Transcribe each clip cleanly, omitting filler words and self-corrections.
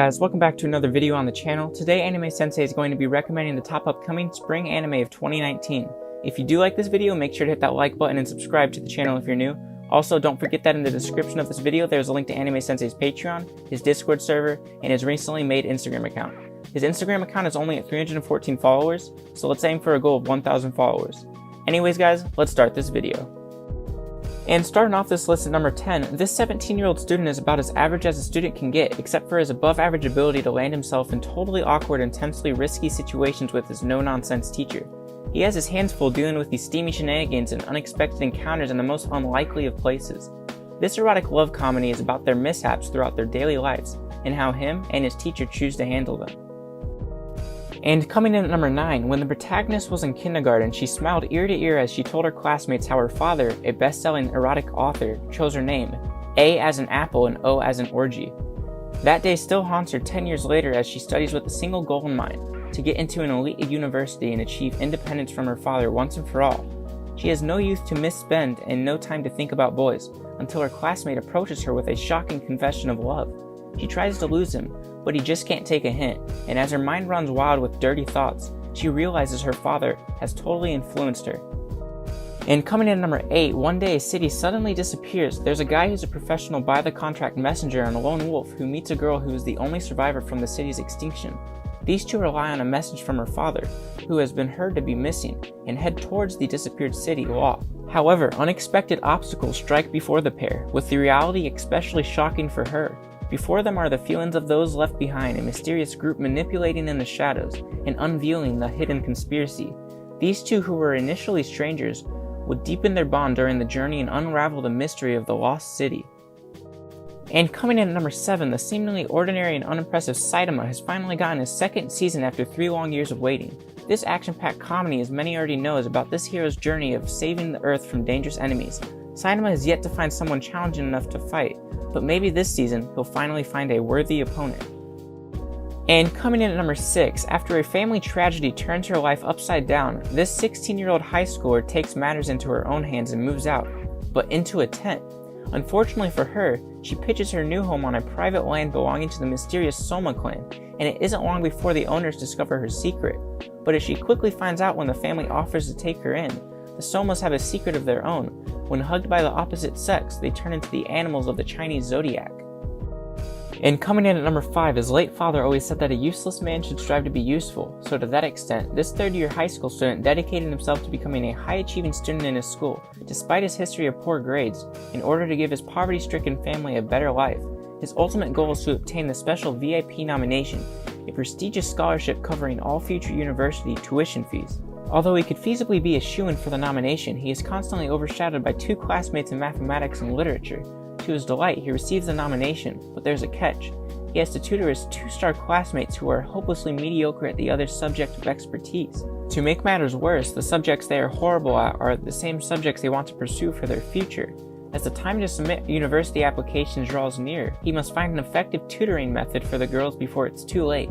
Guys, welcome back to another video on the channel. Today Anime Sensei is going to be recommending the top upcoming spring anime of 2019. If you do like this video, make sure to hit that like button and subscribe to the channel if you're new. Also, don't forget that in the description of this video there's a link to Anime Sensei's Patreon, his Discord server, and his recently made Instagram account. His Instagram account is only at 314 followers, so let's aim for a goal of 1,000 followers. Anyways guys, let's start this video. And starting off this list at number 10, this 17-year-old student is about as average as a student can get, except for his above-average ability to land himself in totally awkward, intensely risky situations with his no-nonsense teacher. He has his hands full dealing with these steamy shenanigans and unexpected encounters in the most unlikely of places. This erotic love comedy is about their mishaps throughout their daily lives, and how him and his teacher choose to handle them. And coming in at number 9, when the protagonist was in kindergarten, she smiled ear to ear as she told her classmates how her father, a best-selling erotic author, chose her name, A as in apple and O as in orgy. That day still haunts her 10 years later as she studies with a single goal in mind, to get into an elite university and achieve independence from her father once and for all. She has no youth to misspend and no time to think about boys, until her classmate approaches her with a shocking confession of love. She tries to lose him, but he just can't take a hint, and as her mind runs wild with dirty thoughts, she realizes her father has totally influenced her. And coming in at number 8, one day a city suddenly disappears. There's a guy who's a professional by-the-contract messenger and a lone wolf who meets a girl who is the only survivor from the city's extinction. These two rely on a message from her father, who has been heard to be missing, and head towards the disappeared city, Law. However, unexpected obstacles strike before the pair, with the reality especially shocking for her. Before them are the feelings of those left behind, a mysterious group manipulating in the shadows and unveiling the hidden conspiracy. These two, who were initially strangers, would deepen their bond during the journey and unravel the mystery of the lost city. And coming in at number 7, the seemingly ordinary and unimpressive Saitama has finally gotten his second season after 3 long years of waiting. This action-packed comedy, as many already know, is about this hero's journey of saving the Earth from dangerous enemies. Saitama has yet to find someone challenging enough to fight, but maybe this season he'll finally find a worthy opponent. And coming in at number 6, after a family tragedy turns her life upside down, this 16-year-old high schooler takes matters into her own hands and moves out, but into a tent. Unfortunately for her, she pitches her new home on a private land belonging to the mysterious Soma clan, and it isn't long before the owners discover her secret. But as she quickly finds out when the family offers to take her in, the Somas have a secret of their own. When hugged by the opposite sex, they turn into the animals of the Chinese zodiac. And coming in at number 5, his late father always said that a useless man should strive to be useful, so to that extent, this third-year high school student dedicated himself to becoming a high-achieving student in his school, despite his history of poor grades, in order to give his poverty-stricken family a better life. His ultimate goal is to obtain the special VIP nomination, a prestigious scholarship covering all future university tuition fees. Although he could feasibly be a shoo-in for the nomination, he is constantly overshadowed by 2 classmates in mathematics and literature. To his delight, he receives the nomination, but there's a catch. He has to tutor his 2-star classmates who are hopelessly mediocre at the other subject of expertise. To make matters worse, the subjects they are horrible at are the same subjects they want to pursue for their future. As the time to submit university applications draws near, he must find an effective tutoring method for the girls before it's too late.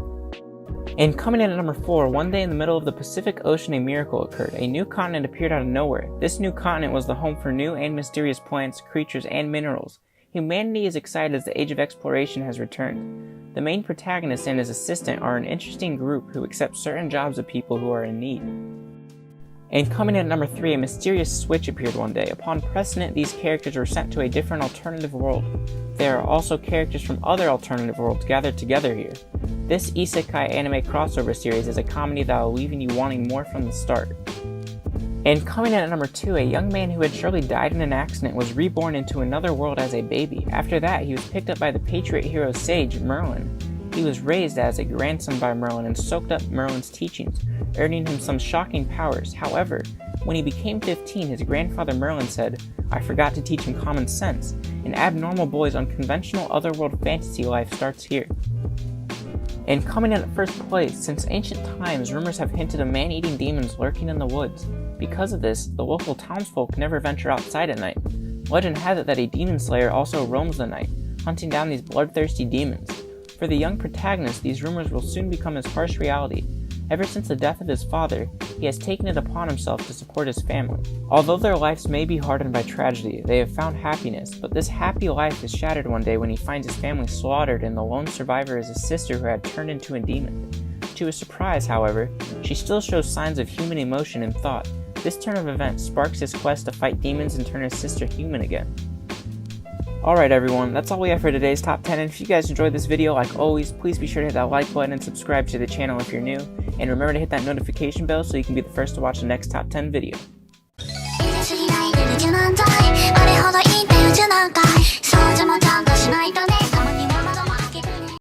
And coming in at number 4, one day in the middle of the Pacific Ocean a miracle occurred. A new continent appeared out of nowhere. This new continent was the home for new and mysterious plants, creatures, and minerals. Humanity is excited as the age of exploration has returned. The main protagonist and his assistant are an interesting group who accept certain jobs of people who are in need. And coming in at number 3, a mysterious switch appeared one day. Upon pressing it, these characters were sent to a different alternative world. There are also characters from other alternative worlds gathered together here. This isekai anime crossover series is a comedy that will leave you wanting more from the start. And coming in at number 2, a young man who had surely died in an accident was reborn into another world as a baby. After that, he was picked up by the patriot hero sage, Merlin. He was raised as a grandson by Merlin and soaked up Merlin's teachings, earning him some shocking powers. However, when he became 15, his grandfather Merlin said, "I forgot to teach him common sense. An abnormal boy's unconventional otherworld fantasy life starts here." And coming in at first place, since ancient times, rumors have hinted of man-eating demons lurking in the woods. Because of this, the local townsfolk never venture outside at night. Legend has it that a demon slayer also roams the night, hunting down these bloodthirsty demons. For the young protagonist, these rumors will soon become his harsh reality. Ever since the death of his father, he has taken it upon himself to support his family. Although their lives may be hardened by tragedy, they have found happiness, but this happy life is shattered one day when he finds his family slaughtered and the lone survivor is his sister who had turned into a demon. To his surprise, however, she still shows signs of human emotion and thought. This turn of events sparks his quest to fight demons and turn his sister human again. Alright everyone, that's all we have for today's top 10, and if you guys enjoyed this video, like always, please be sure to hit that like button and subscribe to the channel if you're new, and remember to hit that notification bell so you can be the first to watch the next top 10 video.